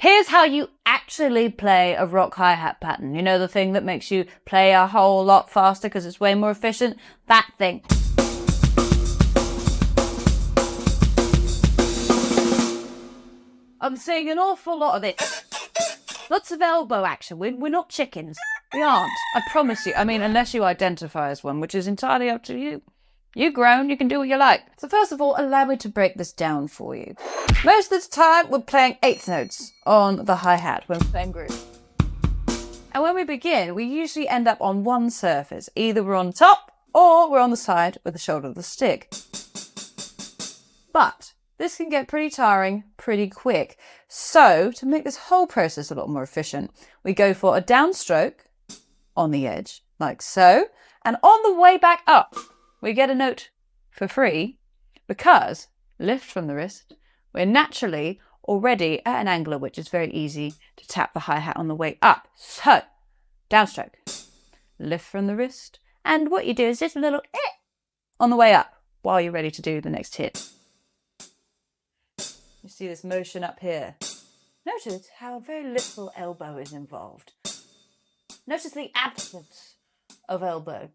Here's how you actually play a rock hi-hat pattern. You know, the thing that makes you play a whole lot faster because it's way more efficient? That thing. I'm seeing an awful lot of this. Lots of elbow action. We're not chickens. We aren't. I promise you. I mean, unless you identify as one, which is entirely up to you. You've grown, you can do what you like. So first of all, allow me to break this down for you. Most of the time, we're playing eighth notes on the hi-hat when we're playing groove. And when we begin, we usually end up on one surface. Either we're on top or we're on the side with the shoulder of the stick. But this can get pretty tiring pretty quick. So to make this whole process a lot more efficient, we go for a downstroke on the edge, like so. And on the way back up, we get a note for free because, lift from the wrist, we're naturally already at an angle at which it's very easy to tap the hi-hat on the way up. So, downstroke, lift from the wrist, and what you do is just a little on the way up while you're ready to do the next hit. You see this motion up here. Notice how very little elbow is involved. Notice the absence of elbow.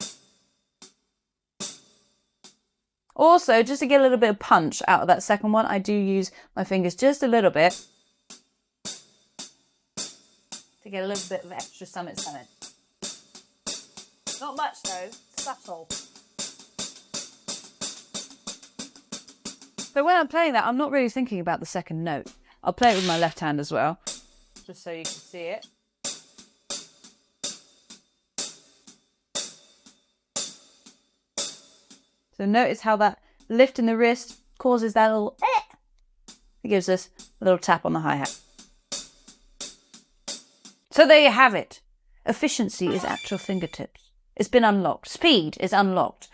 Also, just to get a little bit of punch out of that second one, I do use my fingers just a little bit to get a little bit of extra summit. Not much though, subtle. So when I'm playing that, I'm not really thinking about the second note. I'll play it with my left hand as well, just so you can see it. So notice how that lift in the wrist causes that little It gives us a little tap on the hi-hat. So there you have it. Efficiency is at your fingertips. It's been unlocked. Speed is unlocked.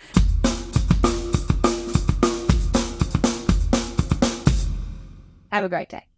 Have a great day.